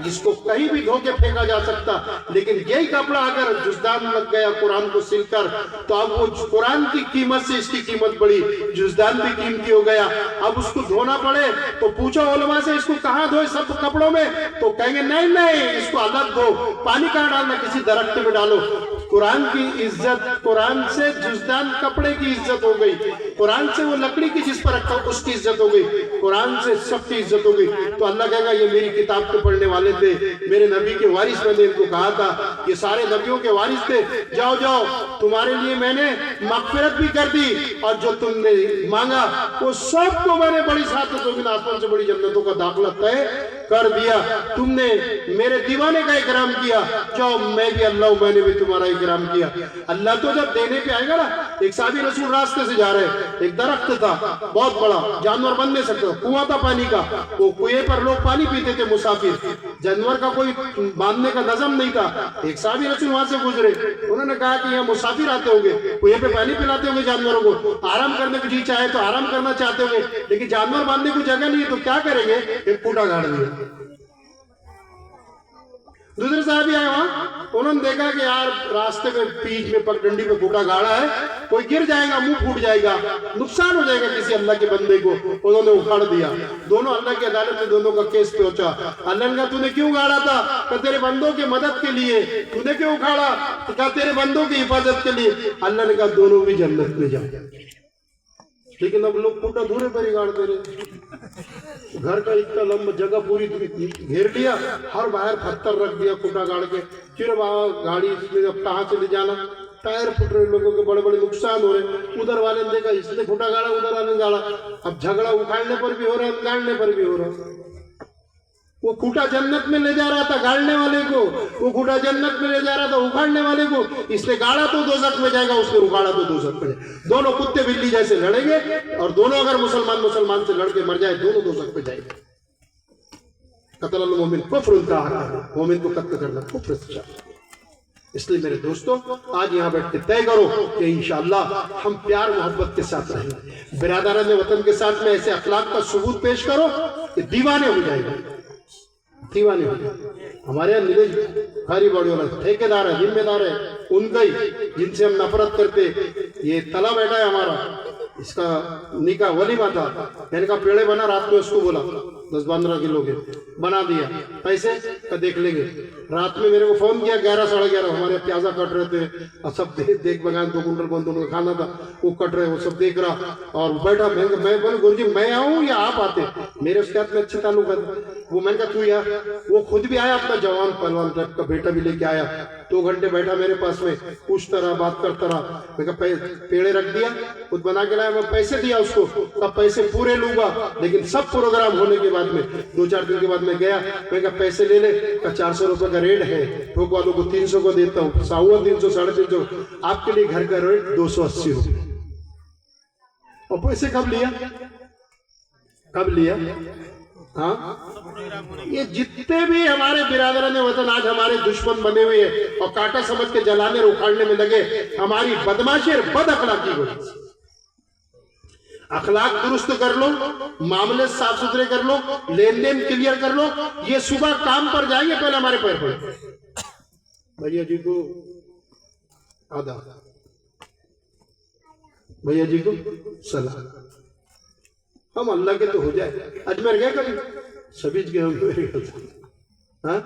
इसको कहीं भी धो के फेंका जा सकता, लेकिन यही कपड़ा अगर जुज़दान लग गया कुरान को सिलकर, तो अब वो कुरान की कीमत से इसकी कीमत बढ़ी, जुज़दान भी कीमती हो गया, अब उसको धोना पड़े तो पूछो उलमा से इसको कहाँ धोए सब कपड़ों में, तो कहेंगे नहीं नहीं इसको अलग धो, पानी कहाँ डालना, किसी दरख्त में डालो। कुरान की इज्जत, कुरान से जुज़दान कपड़े की इज्जत हो गई, कुरान से वो लकड़ी की जिस पर रखा उसकी इज्जत हो गई, कुरान से सबकी इज्जत हो गई। तो अल्लाह कहेगा ये मेरी किताब के पढ़ने वाले थे, मेरे नबी के वारिस, मैंने इनको कहा था ये सारे नबियों के वारिस थे, जाओ जाओ तुम्हारे लिए मैंने मगफिरत भी कर दी, और जो तुमने मांगा वो सबको मैंने बड़ी सात जमीन आसमान से बड़ी जन्नतों का दाखिला तय कर दिया, तुमने मेरे दीवाने का इकराम किया, जाओ मैं भी अल्लाह हूं, मैंने भी तुम्हारा इकराम किया। अल्लाह तो जब देने पे आएगा ना, एक साहबी रसूल रास्ते से जा रहे, एक दरख्त था बहुत बड़ा, जानवर बन नहीं सकता, कुआं था पानी का, वो कुएं पर लोग पानी पीते थे मुसाफिर, जानवर का कोई बांधने का नजम नहीं था। एक साहबी रसूल वहां से गुजरे, उन्होंने कहा कि यहाँ मुसाफिर आते होंगे, कुएं पे पानी पिलाते होंगे जानवरों को, आराम करने को जी चाहे तो आराम करना चाहते होंगे, लेकिन जानवर बांधने को जगह नहीं है तो क्या करेंगे, एक खूंटा गाड़ दिया। दूसरे साहब ही आए वहां, उन्होंने देखा कि यार रास्ते में बीच में पगडंडी पे खूंटा गाड़ा है, कोई गिर जाएगा, मुंह फूट जाएगा, नुकसान हो जाएगा किसी अल्लाह के बंदे को, उन्होंने उखाड़ दिया। दोनों अल्लाह की अदालत में दोनों का केस पहुंचा। अल्लाह ने कहा तूने क्यों गाड़ा था? तो तेरे बंदों की मदद के लिए। तूने क्यों उखाड़ा? तो कहा तेरे बंदों की हिफाजत के लिए। अल्लाह ने कहा दोनों भी जन्नत में जाए। लेकिन अब लोग खूंटा धूरे पर ही गाड़ दे रहे, घर का इतना लंबा जगह पूरी घेर लिया, हर बाहर पत्थर रख दिया खूंटा गाड़ के, फिर गाड़ी इसमें अब कहाँ से ले जाना, टायर फुट रहे, लोगों के बड़े बड़े नुकसान हो रहे। उधर वाले ने देखा इसने खूंटा गाड़ा, उधर वाले ने गाड़ा, अब झगड़ा उखाड़ने पर भी हो रहा है, गाड़ने पर भी हो रहा है। वो खूंटा जन्नत में ले जा रहा था गाड़ने वाले को, वो खूंटा जन्नत में ले जा रहा था उखाड़ने वाले को। इसने गाड़ा तो दोज़ख में जाएगा, उसने उखाड़ा तो दोज़ख में जाएगा। दोनों कुत्ते बिल्ली जैसे लड़ेंगे, और दोनों अगर मुसलमान से लड़के मर जाए, दोनों दोज़ख में जाएंगे। कत्ल मोमिन कुफ्र का, मोमिन को कत्ल करना कुफ्र से। इसलिए मेरे दोस्तों, आज यहाँ बैठ के तय करो कि इंशाअल्लाह हम प्यार मोहब्बत के साथ रहेंगे। बिरादरान वतन के साथ में ऐसे अखलाक का सबूत पेश करो कि दीवाने हो जाएंगे, दीवाने हो जाए। हमारे यहाँ नीलेश भारी बॉडी वाला ठेकेदार है, जिम्मेदार है, उनका ही जिनसे हम नफरत करते। ये तला बैठा है हमारा, इसका निकाह वलीमा था, मैंने कहा पेड़े बना, रात में उसको बोला 10-15 किलो के बना दिया, पैसे का देख लेंगे। रात में मेरे को फोन किया 11 साढ़े 11, हमारे प्याजा कट रहे थे और सब देख बगान 2 कुंटल कौन दोनों का खाना था, वो कट रहे, वो सब देख रहा और बैठा। मैं बोले गुरुजी मैं आऊँ या आप आते? मेरे उसके हाथ में अच्छे ताल्लुक है। वो मैंने कहा तू यार, वो खुद भी आया, अपना जवान पहलवान टाइप का बेटा भी लेके आया, 2 घंटे बैठा मेरे पास में, पूछता रहा, बात करता रहा। मैं कहा पेड़े रख दिया, खुद बना के लाया, मैं पैसे दिया उसको, तब पैसे पूरे लूंगा, लेकिन सब प्रोग्राम होने के बाद में 2-4 दिन के बाद में गया, मैं कहा पैसे ले ले, 400 रुपए का रेट है, ठोक वालों को 300 को देता हूँ, साहुआ 300 350, आपके लिए घर का रेट 280 रुपये। और पैसे कब लिया, कब लिया? हाँ, ये जितने भी हमारे बिरादरान वतन आज हमारे दुश्मन बने हुए हैं और कांटा समझ के जलाने और उखाड़ने में लगे, हमारी बदमाशी और बद अखलाकी हो। अखलाक दुरुस्त कर लो, मामले साफ सुथरे कर लो, लेन देन क्लियर कर लो। ये सुबह काम पर जाएंगे, पहले हमारे पैर पड़े, भैया जी को आधा, भैया जी को सलाह। हम अल्लाह के तो हो जाए। अजमेर गए कभी? सभी गए होंगे। हाँ,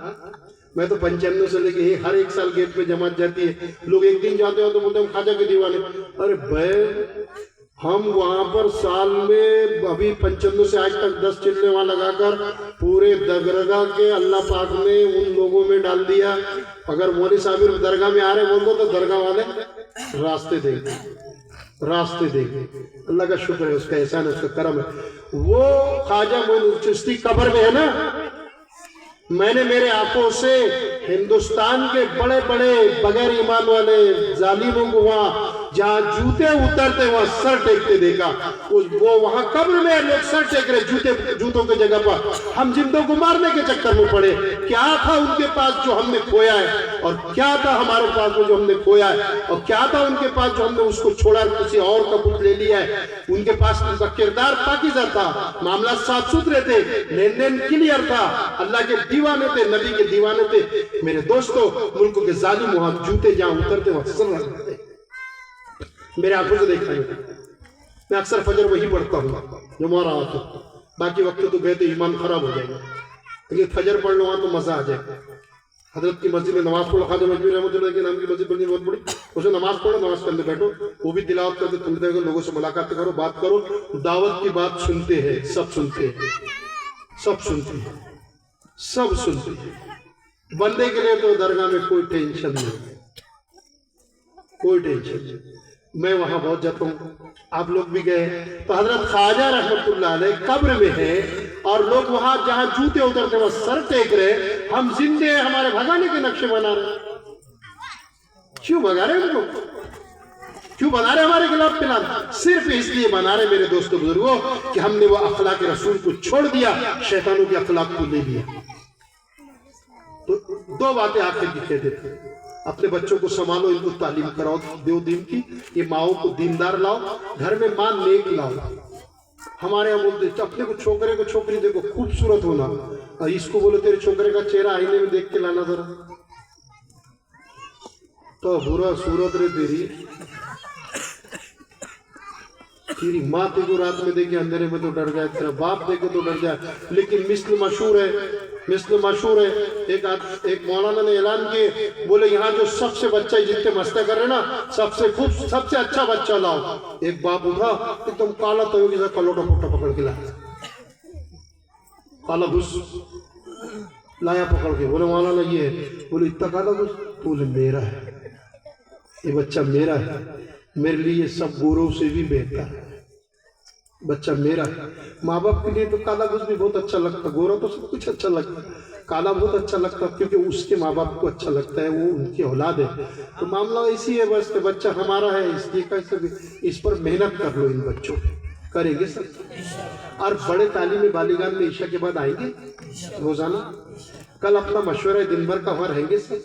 मैं तो 95 से लेके हर एक साल गेट पे जमात जाती है, लोग एक दिन जाते हो तो बोलते हैं खाजा के दीवाने। अरे भाई, हम वहां पर साल में अभी 95 से आज तक 10 चिल्ले वहां लगाकर पूरे दरगाह के अल्लाह पाक ने उन लोगों में डाल दिया। अगर मौलवी साहब दरगाह में आ रहे बोल दो तो दरगाह वाले रास्ते देंगे, रास्ते देंगे। अल्लाह का शुक्र है, उसका एहसान है, उसका करम है। वो ख्वाजा मोइन चिश्ती कब्र में है ना, मैंने मेरे आंखों से हिंदुस्तान के बड़े बड़े बगैर ईमान वाले जालिमों को वहां जहां जूते उतरते वहां सर टेकते देखा। वो वहां कब्र में लोग सर टेक रहे जूतों की जगह पर। हम जिंदों को मारने के चक्कर में पड़े। क्या था उनके पास जो हमने खोया है, और क्या था हमारे पास जो हमने खोया है, और क्या था उनके पास जो हमने उसको छोड़ा किसी और का पुत ले लिया है। उनके पास उनका किरदार पाकीज़ा था, मामला साफ सुथरे थे, लेन देन क्लियर था, अल्लाह के दीवाने थे, नबी के दीवाने थे। मेरे दोस्तों, मुल्कों के जालिम वहां जूते जहां उतरते वहां सर रखते, मेरे आंखों से देखा है। मैं अक्सर फजर वही पढ़ता हूँ जो मारा आता, बाकी वक्त तो कहते ईमान खराब हो जाएगा, लेकिन फजर पढ़ लो वहां तो मजा आ जाएगा। हजरत की मस्जिद में नमाज पढ़ो, ख्वाजा मजबूर रहमतुल्लाह के नाम की मस्जिद बनी बहुत बड़ी, उसमें नमाज पढ़ो, नमाज के अंदर बैठो, वो भी तिलावत करके तुम देखो, लोगों से मुलाकात करो, बात करो, दावत की बात सुनते हैं, सब सुनते हैं, सब सुनते हैं, सब सुनते हैं। बंदे के लिए तो दरगाह में कोई टेंशन नहीं, कोई टेंशन नहीं। मैं वहां बहुत जाता हूँ, आप लोग भी गए, तो हजरत ख्वाजा रहमतुल्लाह अलैह कब्र में है, और लोग वहां जहां जूते उतरते वहां सर टेक रहे, हम जिंदे हमारे भगाने के नक्शे बना रहे। क्यों भगा रहे उनको? क्यों बना रहे हमारे खिलाफ प्लान? सिर्फ इसलिए बना रहे मेरे दोस्तों बुजुर्गों कि हमने वो अखलाक रसूल को छोड़ दिया, शैतानों के अखलाक को ले लिया। तो दो बातें आखिर की कहते थे, अपने बच्चों को संभालो, इनको तालीम कराओ दो दिन की, ये माओ को दीनदार लाओ, घर में मां नेक लाओ। हमारे यहाँ बोलते अपने को छोकरे को छोकरी देखो खूबसूरत होना, और इसको बोलो तेरे छोकरे का चेहरा आईने में देख के लाना जरा, तो बुरा सूरत रे तेरी माँ तेको रात में देखे अंधेरे में तो डर जाए, तेरा बाप देखे तो डर जाए। लेकिन मिस्ल मशहूर है, एक मौलाना ने ऐलान किए, बोले यहाँ जो सबसे बच्चा जितने मस्ते कर रहे ना, सबसे अच्छा बच्चा लाओ। एक बाप उठा एकदम काला तयोगी सा कलोटा पोटा पकड़ के लाया, काला घुस लाया पकड़ के, बोले मौलाना ये है, बोले इतना काला घुस, बोले मेरा है ये बच्चा, मेरा है, मेरे लिए सब गोरों से भी बेहतर है, बच्चा मेरा है। माँ बाप के लिए तो काला घुस भी बहुत अच्छा लगता, गोरा तो सब कुछ अच्छा लगता, काला बहुत अच्छा लगता, क्योंकि उसके माँ बाप को अच्छा लगता है, वो उनकी औलाद है। तो मामला ऐसी है बस कि बच्चा हमारा है, इसलिए कैसे भी इस पर मेहनत कर लो, इन बच्चों पे करेंगे सब। और बड़े तालीमी बालिगान में ईशा के बाद आएंगे रोजाना, कल अपना मशवरा दिन भर का वहाँ रहेंगे सब,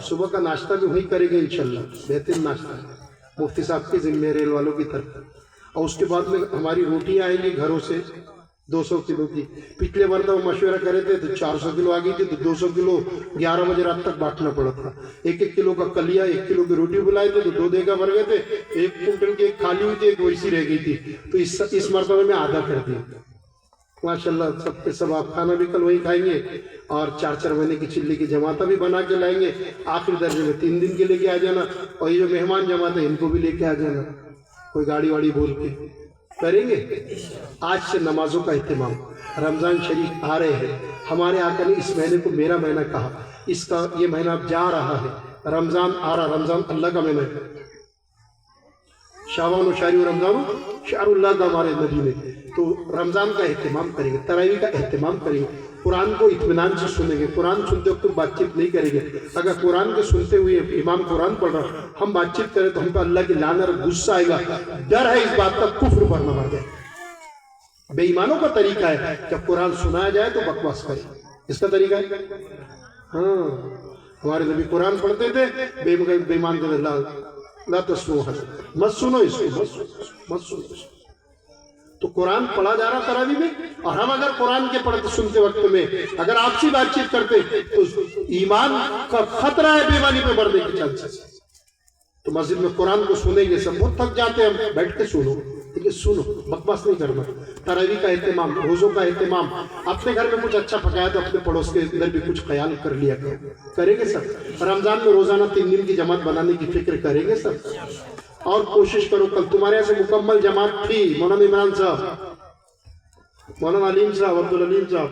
सुबह का नाश्ता भी वही करेंगे इंशाल्लाह, बेहतरीन नाश्ता मुफ्ती साहब के जिम्मे रेल वालों की तरफ। और उसके बाद में हमारी रोटियां आएंगी घरों से 200 किलो की। पिछले बार तो मशवरा करे थे तो 400 किलो आ गई थी, तो 200 किलो 11 बजे रात तक बांटना पड़ा था। 1-1 किलो का कलिया, 1 किलो की रोटी बुलाए थे तो 2 देगा भर गए थे, 1 कुंटल की एक खाली हुई थी, एक वैसी रह गई थी। तो इस मरतबे में आधा कर दिया माशाल्लाह। सबके सब आप खाना भी कल वही खाएंगे, और 4-4 महीने की चिल्ली की जमाता भी बना के लाएंगे। आखिरी दर्जे में 3 दिन के लेके आ जाना, और ये जो मेहमान जमात है इनको भी लेके आ जाना, कोई गाड़ी वाड़ी बोल के करेंगे। आज से नमाजों का एहतमाम, रमजान शरीफ आ रहे हैं, हमारे आका ने इस महीने को मेरा महीना कहा, इसका ये महीना अब जा रहा है, रमजान आ रहा, रमजान अल्लाह का महीना है, शाबान शारी रमजान शारुल्लाह का हमारे नबी ने। तो रमजान का एहतमाम करेंगे, तरावी का एहतमाम करेंगे, कुरान को इत्मीनान से सुनेंगे। कुरान सुनते वक्त तो बातचीत नहीं करेंगे। अगर कुरान के सुनते हुए इमाम कुरान पढ़ रहा हम बातचीत करें तो हम पर अल्लाह की लानत और गुस्सा आएगा। डर है इस बात का, कुफ्र पर न मर जाए। बेईमानों का तरीका है जब कुरान सुनाया जाए तो बकवास करे, इसका तरीका है। हाँ, हमारे नबी कुरान पढ़ते थे, बेईमान के मत सुनो इसको, मत सुनो। तो कुरान पढ़ा जा रहा तरावी में, और हम अगर कुरान के पढ़ते सुनते वक्त में अगर आपसी बातचीत करते तो ईमान का खतरा है बेईमानी पे बढ़ने की चांसेस। तो मस्जिद में कुरान को सुनेंगे, सब बहुत थक जाते हैं, हम बैठ के सुनो, ठीक है, सुनो, बकवास नहीं करना। तरावी का एहतमाम, रोजों का एहतमाम, अपने घर में कुछ अच्छा पकाया तो अपने पड़ोस के अंदर भी कुछ ख्याल कर लिया करो, करेंगे सब। रमजान में रोजाना 3 दिन की जमात बनाने की फिक्र करेंगे सब। और कोशिश करो, कल तुम्हारे यहाँ से मुकम्मल जमात थी, मौलाना इमरान साहब, मौलाना अलीम साहब, अब्दुल अलीम साहब,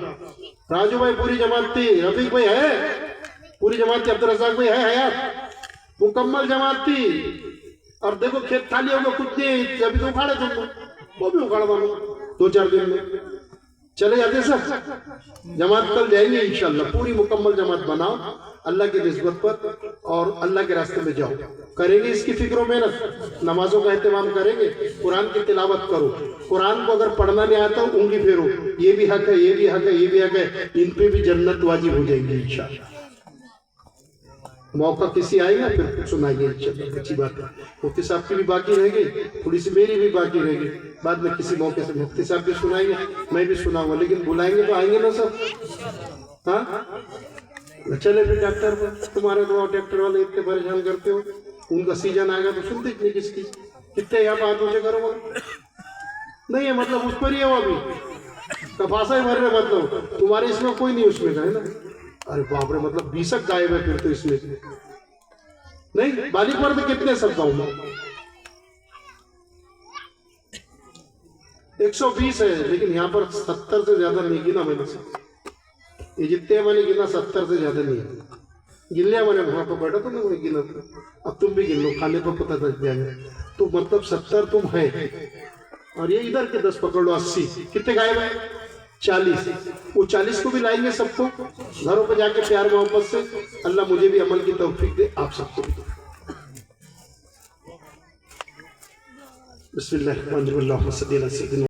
राजू भाई पूरी जमात थी, रफीक भाई है पूरी जमात थी, अब्दुल रज़ाक भाई है हयात, मुकम्मल जमात थी। और देखो खेत खाली होगा, कुछ नहीं, अभी तो उखाड़े तुम, वो भी उखाड़ दो 2-4 दिन में चले जाते सब। जमात कल जाएंगे इंशाल्लाह, पूरी मुकम्मल जमात बनाओ अल्लाह की निस्बत पर, और अल्लाह के रास्ते में जाओ, करेंगे इसकी फिक्र मेहनत, नमाजों का एहतमाम करेंगे, कुरान की तिलावत करो। कुरान को अगर पढ़ना नहीं आता उंगली फेरो, ये भी हक है, ये भी हक है, ये भी हक है, इन पे भी जन्नत वाजिब हो जाएंगी इंशाल्लाह। मौका किसी आएगा फिर सुनाइए इंशाल्लाह, अच्छी बात है। मुफ्ती साहब की भी बाकी रह गई, थोड़ी सी मेरी भी बाकी रह गई, बाद में किसी मौके से मुफ्ती साहब भी सुनाएंगे, मैं भी सुनाऊंगा, लेकिन बुलाएंगे तो आएंगे ना सब। हाँ चले फिर डॉक्टर पर, तुम्हारे तो डॉक्टर वाले इतने परेशान करते हो, उनका सीजन आएगा तो सुनते नहीं किसकी, कितने यहाँ बात मुझे करो नहीं है, मतलब उस पर ही है वो, अभी कपासा ही भर रहे, मतलब तुम्हारे इसमें कोई नहीं उसमें का है ना। अरे बाप रे, मतलब 20 गायब है फिर तो इसमें नहीं। बाली पर तो कितने सब गाँव में 120 है, लेकिन यहाँ पर 70 से ज्यादा नहीं गिना मैंने, ये जितने मैंने गिना 70 से ज्यादा नहीं है। गिन लिया मैंने, वहां पर बैठा तो मैं वही गिना था, अब तुम भी गिन लो, खाने पर पता चल जाएगा। तो मतलब 70 तुम है, और ये इधर के 10 पकड़ लो, 80 कितने गायब है, 40, वो 40 को भी लाएंगे सबको घरों पर जाके प्यार मोहब्बत से। अल्लाह मुझे भी अमल की तौफीक दे, आप सबको भी। बिस्मिल्लाह।